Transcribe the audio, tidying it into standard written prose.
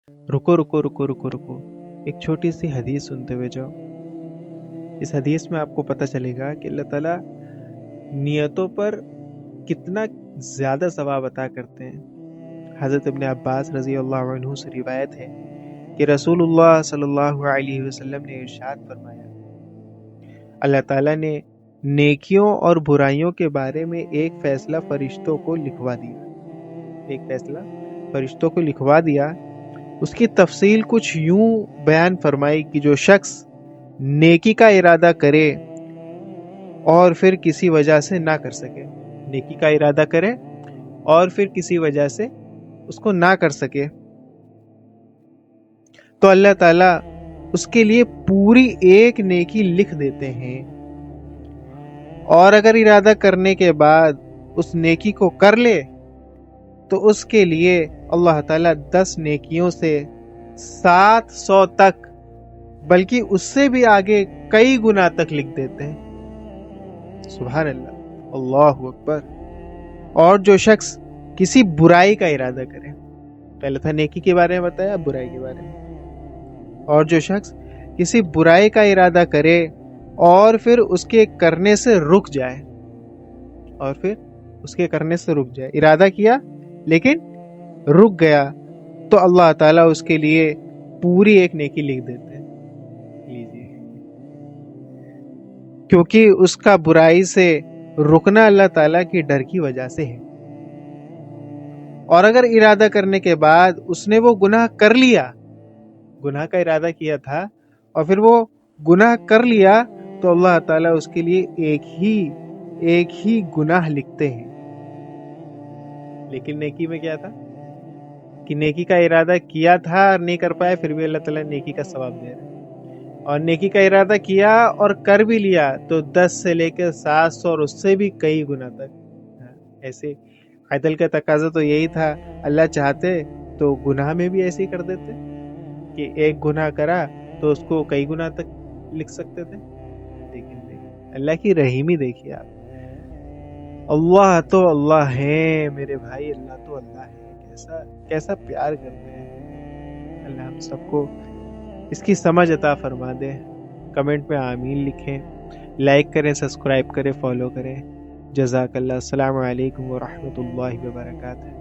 رکو رکو رکو رکو رکو، ایک چھوٹی سی حدیث سنتے ہوئے جاؤ۔ اس حدیث میں آپ کو پتہ چلے گا کہ اللہ تعالیٰ نیتوں پر کتنا زیادہ ثواب عطا کرتے ہیں۔ حضرت ابن عباس رضی اللہ عنہ سے روایت ہے کہ رسول اللہ صلی اللہ علیہ وسلم نے ارشاد فرمایا، اللہ تعالیٰ نے نیکیوں اور برائیوں کے بارے میں ایک فیصلہ فرشتوں کو لکھوا دیا۔ اس کی تفصیل کچھ یوں بیان فرمائی کہ جو شخص نیکی کا ارادہ کرے اور پھر کسی وجہ سے نہ کر سکے، نیکی کا ارادہ کرے اور پھر کسی وجہ سے اس کو نہ کر سکے، تو اللہ تعالیٰ اس کے لیے پوری ایک نیکی لکھ دیتے ہیں، اور اگر ارادہ کرنے کے بعد اس نیکی کو کر لے تو اس کے لیے اللہ تعالیٰ 10 نیکیوں سے 700 تک، بلکہ اس سے بھی آگے کئی گنا تک لکھ دیتے ہیں۔ سبحان اللہ، اللہ اکبر۔ اور جو شخص کسی برائی کا ارادہ کرے، پہلے تھا نیکی کے بارے میں بتایا، اب برائی کے بارے میں، اور جو شخص کسی برائی کا ارادہ کرے اور پھر اس کے کرنے سے رک جائے، ارادہ کیا لیکن رک گیا، تو اللہ تعالیٰ اس کے لیے پوری ایک نیکی لکھ دیتے ہیں۔ کیونکہ اس کا برائی سے رکنا اللہ تعالیٰ کی ڈر کی وجہ سے ہے، اور اگر ارادہ کرنے کے بعد اس نے وہ گناہ کر لیا، گناہ کا ارادہ کیا تھا اور پھر وہ گناہ کر لیا، تو اللہ تعالیٰ اس کے لیے ایک ہی گناہ لکھتے ہیں۔ لیکن نیکی میں کیا تھا کہ نیکی کا ارادہ کیا تھا اور نہیں کر پائے، پھر بھی اللہ تعالیٰ نیکی کا ثواب دے رہے ہیں، اور نیکی کا ارادہ کیا اور کر بھی لیا تو 10 سے لے کے 700 اور اس سے بھی کئی گنا تک۔ ایسے عدل کا تقاضا تو یہی تھا، اللہ چاہتے تو گناہ میں بھی ایسے ہی کر دیتے کہ ایک گناہ کرا تو اس کو کئی گنا تک لکھ سکتے تھے، لیکن نہیں، اللہ کی رحیمی دیکھیے آپ۔ اللہ تو اللہ ہے میرے بھائی، اللہ تو اللہ ہے، کیسا پیار کرتے ہیں۔ اللہ ہم سب کو اس کی سمجھ عطا فرما دے۔ کمنٹ میں آمین لکھیں، لائک کریں، سبسکرائب کریں، فالو کریں۔ جزاک اللہ۔ السلام علیکم ورحمۃ اللہ وبرکاتہ۔